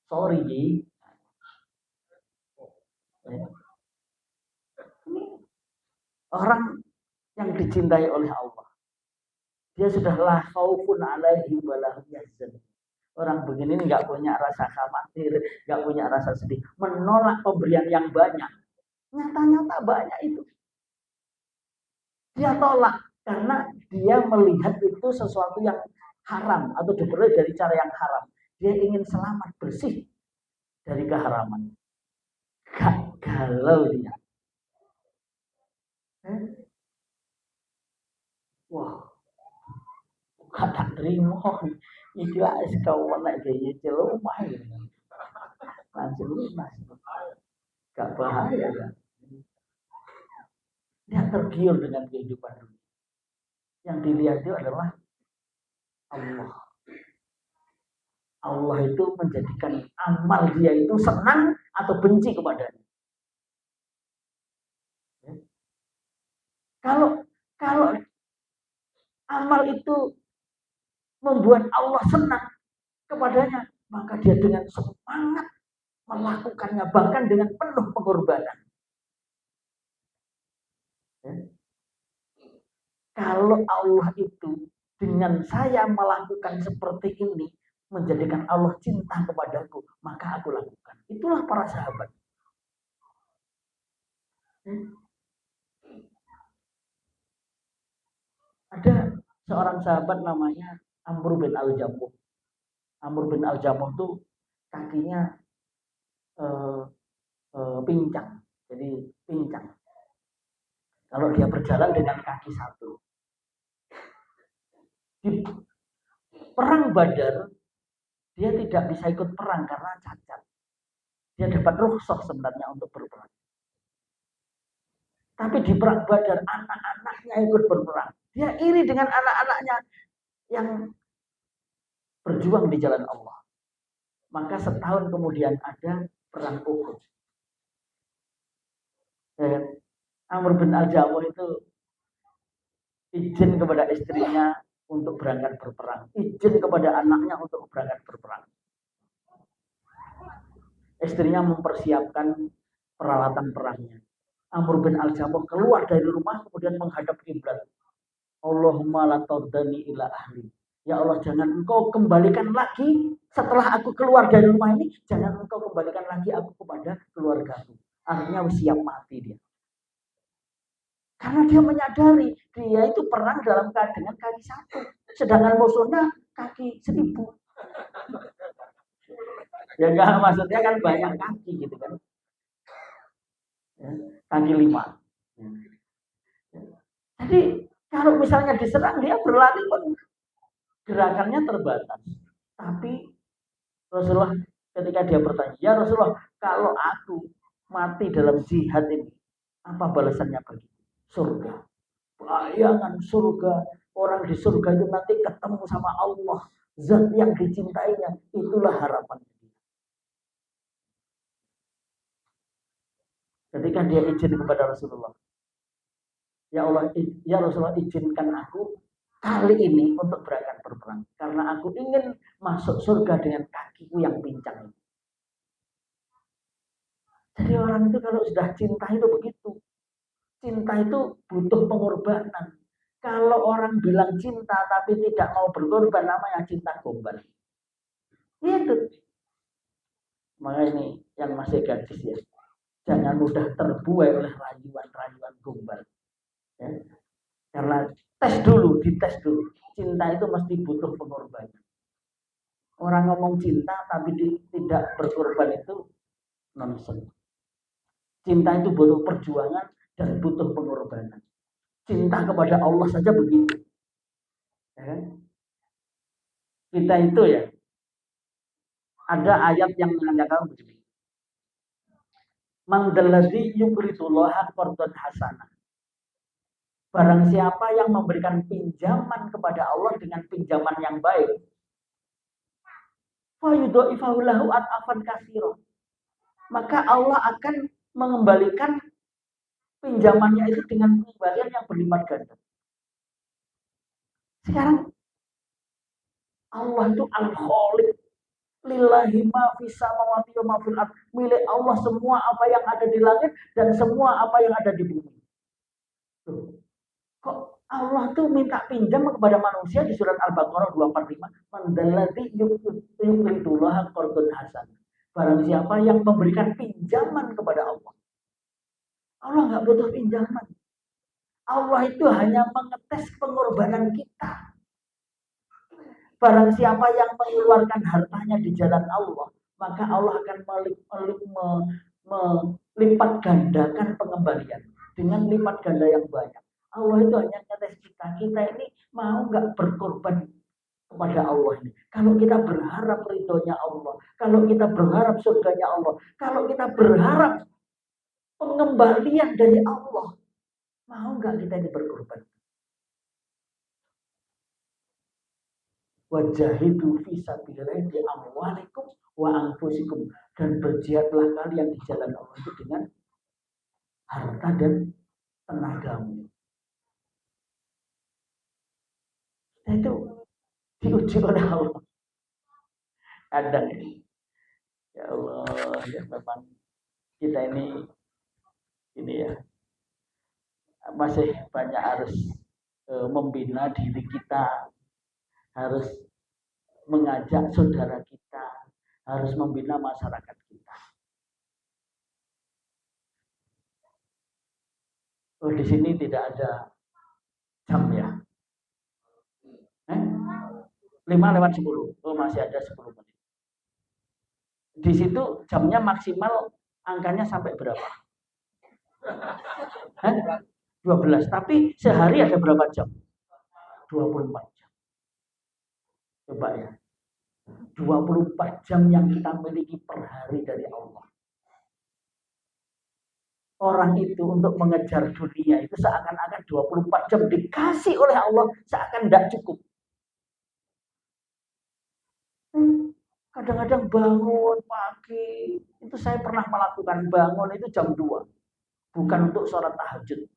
sorry. Ini orang yang dicintai oleh Allah. Dia sudah la khaufun alaihim wa lahum yahzanun. Orang begini nggak punya rasa khawatir, nggak punya rasa sedih, menolak pemberian yang banyak. Nyata-nyata banyak itu. Dia tolak karena dia melihat itu sesuatu yang haram atau diperoleh dari cara yang haram. Dia ingin selamat bersih dari keharaman. Gak galau dia. Wah, gak tak terima. Ikilah sekawan naik gaya celomah gitu. Langsung lunas. Gak bahaya kan. Dia tergiur dengan kehidupan dunia. Yang dilihat itu adalah Allah. Allah itu menjadikan amal dia itu senang atau benci kepadanya. Kalau amal itu membuat Allah senang kepadanya, maka dia dengan semangat melakukannya, bahkan dengan penuh pengorbanan. Kalau Allah itu dengan saya melakukan seperti ini menjadikan Allah cinta kepadaku, maka aku lakukan. Itulah para sahabat. Ada seorang sahabat namanya Amr bin Al-Jamuh. Amr bin Al-Jamuh itu kakinya pincang, jadi pincang. Kalau dia berjalan dengan kaki satu. Di perang Badar, dia tidak bisa ikut perang karena cacat. Dia dapat rukhsah sebenarnya untuk berperang. Tapi di perang Badar, anak-anaknya ikut berperang. Dia iri dengan anak-anaknya yang berjuang di jalan Allah. Maka setahun kemudian ada perang Uhud. Amr bin Al-Jamuh itu izin kepada istrinya untuk berangkat berperang, izin kepada anaknya untuk berangkat berperang. Istrinya mempersiapkan peralatan perangnya. Amr bin Al-Jamuh keluar dari rumah kemudian menghadap kiblat. Allahumma la tardani ila ahli. Ya Allah, jangan engkau kembalikan lagi setelah aku keluar dari rumah ini, jangan engkau kembalikan lagi aku kepada keluargaku. Akhirnya siap mati dia. Karena dia menyadari dia itu perang dalam dengan kaki satu, sedangkan musuhnya kaki 1000. Ya enggak, maksudnya kan banyak kaki gitu kan. Ya, kaki 5. Jadi kalau misalnya diserang dia berlari pun gerakannya terbatas. Tapi Rasulullah ketika dia bertanya, ya Rasulullah, kalau aku mati dalam jihad ini, apa balasannya bagi surga? Bayangan surga, orang di surga itu nanti ketemu sama Allah, zat yang dicintainya, itulah harapan. Ketika dia izin kepada Rasulullah, ya Allah, ya Rasulullah, izinkan aku kali ini untuk berangkat berperang, karena aku ingin masuk surga dengan kakiku yang pincang. Jadi orang itu kalau sudah cinta itu begitu. Cinta itu butuh pengorbanan. Kalau orang bilang cinta tapi tidak mau berkorban, namanya cinta gombal. Itu. Maka ini yang masih gadis ya, jangan mudah terbuai oleh rayuan-rayuan gombal. Ya. Karena dites dulu. Cinta itu mesti butuh pengorbanan. Orang ngomong cinta tapi tidak berkorban itu nonsens. Cinta itu butuh perjuangan dan butuh pengorbanan. Cinta kepada Allah saja begitu. Ya. Kita itu ya, ada ayat yang mengatakan begini. Man dalladzi yuqridullaha qardan hasanah. Barang siapa yang memberikan pinjaman kepada Allah dengan pinjaman yang baik, fa yudha'ifahu lahu ad'afan katsira. Maka Allah akan mengembalikan pinjamannya itu dengan pengembalian yang berlipat ganda. Sekarang Allah itu Al-Khaliq, Lillahi ma fis samawati wa ma fil ardh. Milik Allah semua apa yang ada di langit dan semua apa yang ada di bumi. Tuh. Kok Allah tuh minta pinjam kepada manusia di surat Al-Baqarah 245. Mandallati yuqridullah qardun hasan. Barang siapa yang memberikan pinjaman kepada Allah. Allah nggak butuh pinjaman. Allah itu hanya mengetes pengorbanan kita. Barang siapa yang mengeluarkan hartanya di jalan Allah, maka Allah akan melipat gandakan pengembalian dengan lipat ganda yang banyak. Allah itu hanya ngetes kita. Kita ini mau nggak berkorban kepada Allah ini. Kalau kita berharap ridhonya Allah, kalau kita berharap surganya Allah, kalau kita berharap pengembalian dari Allah, mau nggak kita ini berkorban? Wajahidu fi sabilillah bi amwalikum wa anfusikum, dan berjihadlah kalian di jalan Allah itu dengan harta dan tenagamu. Itu diuji oleh Allah. Kadang ya Allah, ya memang kita ini ya masih banyak harus membina diri kita, harus mengajak saudara kita, harus membina masyarakat kita. Oh, di sini tidak ada jam ya? 5:10. Oh, masih ada 10 menit. Di situ jamnya maksimal angkanya sampai berapa? 12. Tapi sehari ada berapa jam? 24 jam. Coba ya. 24 jam yang kita miliki per hari dari Allah. Orang itu untuk mengejar dunia itu seakan-akan 24 jam dikasih oleh Allah, seakan tidak cukup. Kadang-kadang bangun pagi, itu saya pernah melakukan, bangun itu jam 2. Bukan untuk sholat tahajud.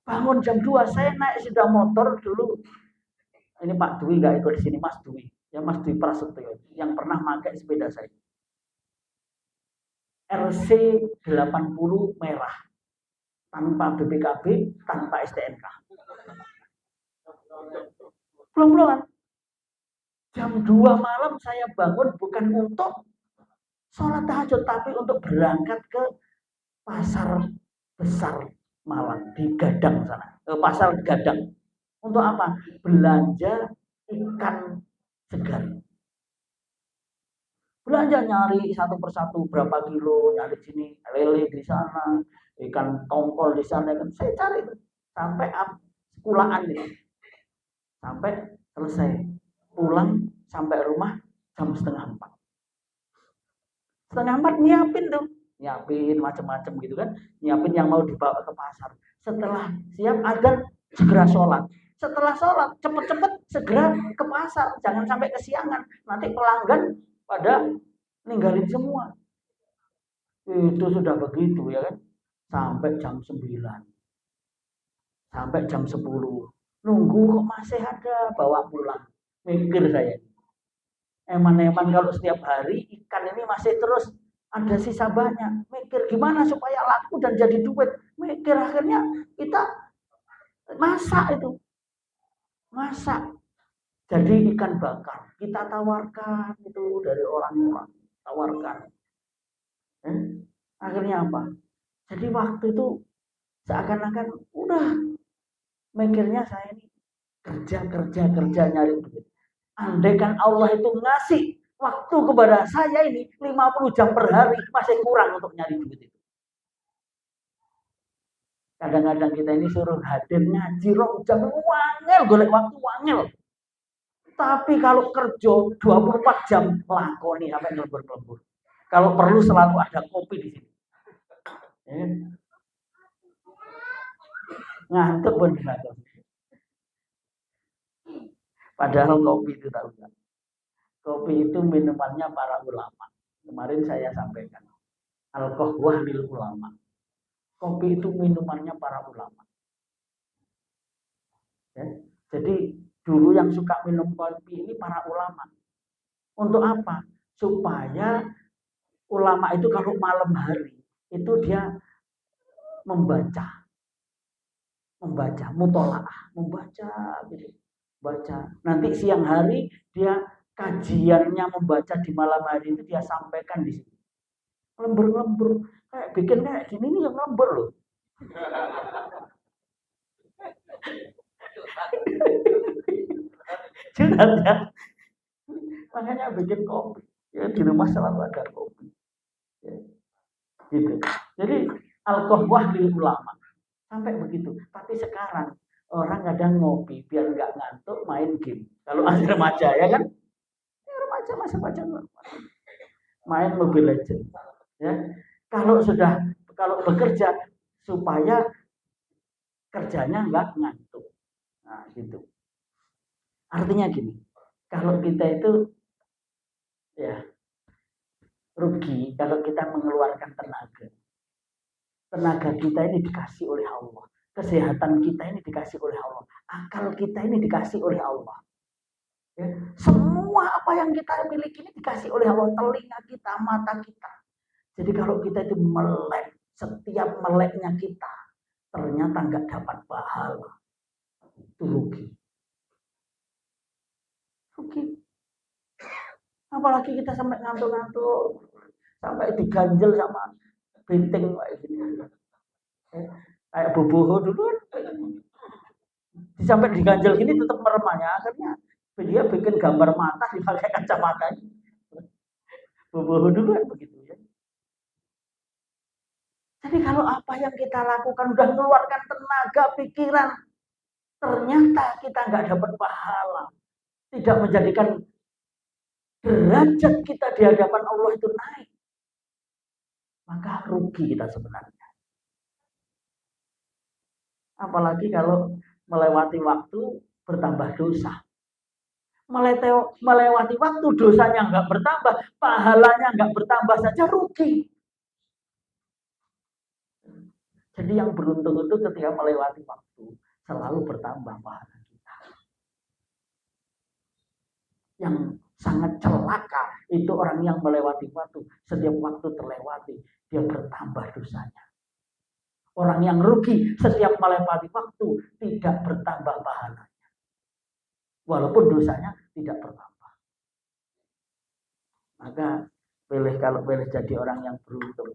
Bangun jam 2, saya naik sepeda motor dulu. Ini Pak Dwi nggak ikut di sini, Mas Dwi. Ya Mas Dwi Prasetyo yang pernah pakai sepeda saya. RC 80 merah. Tanpa BPKB, tanpa STNK. Belum-belum. Jam 2 malam saya bangun bukan untuk sholat tahajud, tapi untuk berangkat ke pasar besar Malang di Gadang sana, ke pasar Gadang. Untuk apa? Belanja ikan segar. Belanja, nyari satu persatu berapa kilo, nyari sini lele di sana, ikan tongkol di sana, kan saya cari sampai sekulaan gitu. Sampai selesai. Pulang sampai rumah jam 3:30. 3:30 nyiapin tuh, nyiapin macam-macam gitu kan, nyiapin yang mau dibawa ke pasar. Setelah siap adzan segera sholat. Setelah sholat cepet-cepet segera ke pasar, jangan sampai kesiangan. Nanti pelanggan pada ninggalin semua. Itu sudah begitu ya kan, sampai jam 9, sampai jam 10. Nunggu kok masih ada, bawa pulang. Mikir saya, eman-eman kalau setiap hari ikan ini masih terus ada sisa banyak. Mikir gimana supaya laku dan jadi duit. Mikir akhirnya kita masak itu. Masak. Jadi ikan bakar. Kita tawarkan itu dari orang-orang. Tawarkan. Akhirnya apa? Jadi waktu itu seakan-akan udah mikirnya saya ini kerja nyari duit. Andai kan Allah itu ngasih waktu kepada saya ini 50 jam per hari, masih kurang untuk nyari duit itu. Kadang-kadang kita ini suruh hadir ngaji rong jam, wangel, golek waktu wangel. Tapi kalau kerja 24 jam, lakoni sampai lembur-lembur. Kalau perlu selalu ada kopi di sini. Ngantuk pun ngantuk. Padahal kopi itu tahu nggak? Kopi itu minumannya para ulama. Kemarin saya sampaikan. Al-qahwah lil ulama. Kopi itu minumannya para ulama. Ya. Jadi dulu yang suka minum kopi ini para ulama. Untuk apa? Supaya ulama itu kalau malam hari itu dia membaca, mutolaah, membaca gitu. Baca. Nanti siang hari dia kajiannya membaca di malam hari itu dia sampaikan di sini. Lembur-lembur. Kayak bikin kayak gini nih yang lembur loh. Curhat ya. Makanya bikin kopi. Ya, di rumah selalu ada kopi. Ya, gitu. Jadi al-qahwah lil ulama. Sampai begitu. Tapi sekarang orang kadang ngopi biar nggak ngantuk main game. Kalau masih remaja ya kan? Ya, remaja masih baca main Mobile Legends. Ya. Kalau bekerja supaya kerjanya nggak ngantuk. Nah, gitu. Artinya gini, kalau kita itu ya rugi kalau kita mengeluarkan tenaga. Tenaga kita ini dikasih oleh Allah. Kesehatan kita ini dikasih oleh Allah. Akal kita ini dikasih oleh Allah. Ya. Semua apa yang kita miliki ini dikasih oleh Allah. Telinga kita, mata kita. Jadi kalau kita itu melek, setiap meleknya kita ternyata nggak dapat pahala. Itu rugi. Rugi. Apalagi kita sampai ngantuk-ngantuk, sampai diganjel sama benteng kayak gini. Kayak boboho dulu kan sampai diganjel gini tetap meremanya, akhirnya dia bikin gambar mata dipakai kacamata. Boboho dulu kan begitu ya. Jadi kalau apa yang kita lakukan udah keluarkan tenaga, pikiran, ternyata kita nggak dapat pahala, tidak menjadikan derajat kita di hadapan Allah itu naik, maka rugi kita sebenarnya. Apalagi kalau melewati waktu bertambah dosa. Melewati waktu dosanya nggak bertambah, pahalanya nggak bertambah saja rugi. Jadi yang beruntung itu ketika melewati waktu selalu bertambah pahala kita. Yang sangat celaka itu orang yang melewati waktu, setiap waktu terlewati dia bertambah dosanya. Orang yang rugi setiap melewati waktu tidak bertambah pahalanya. Walaupun dosanya tidak bertambah. Maka kalau boleh jadi orang yang beruntung,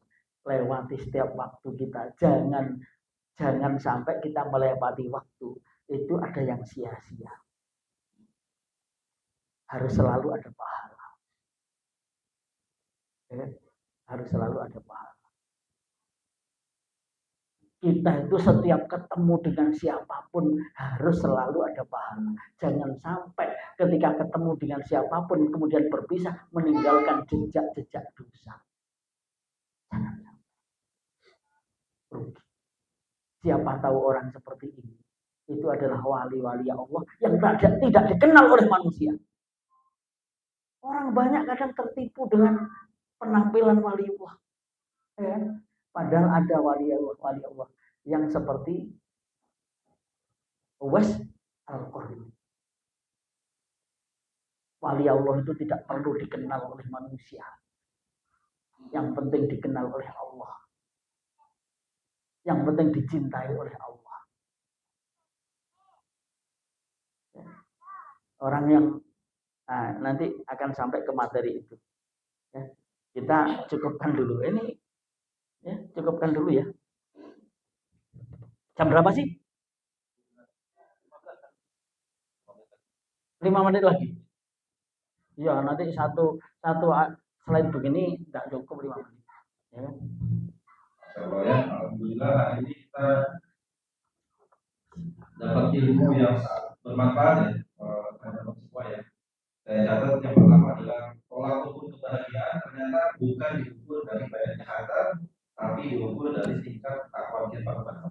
lewati setiap waktu kita. Jangan sampai kita melewati waktu itu ada yang sia-sia. Harus selalu ada pahala. Ya, harus selalu ada pahala. Kita itu setiap ketemu dengan siapapun harus selalu ada pahala. Jangan sampai ketika ketemu dengan siapapun kemudian berpisah meninggalkan jejak-jejak dosa. Jangan sampai. Rugi. Siapa tahu orang seperti ini itu adalah wali-wali Allah yang tidak dikenal oleh manusia. Orang banyak kadang tertipu dengan penampilan wali Allah. Ya. Padahal ada wali Allah yang seperti Uwais Al-Qarni. Wali Allah itu tidak perlu dikenal oleh manusia. Yang penting dikenal oleh Allah. Yang penting dicintai oleh Allah. Orang yang nanti akan sampai ke materi itu. Ya. Kita cukupkan dulu. Ini ya, cukupkan dulu ya. Jam berapa sih? 5 menit lagi. Ya, nanti satu selain begini tidak cukup 5 menit. Ya. Ya, alhamdulillah hari ini kita dapat ilmu yang bermanfaat ya terhadap semua ya. Saya catat yang pertama adalah tolak ukur kebahagiaan ternyata bukan diukur dari banyaknya harta, tapi diukur dari tingkat takwa kita kepada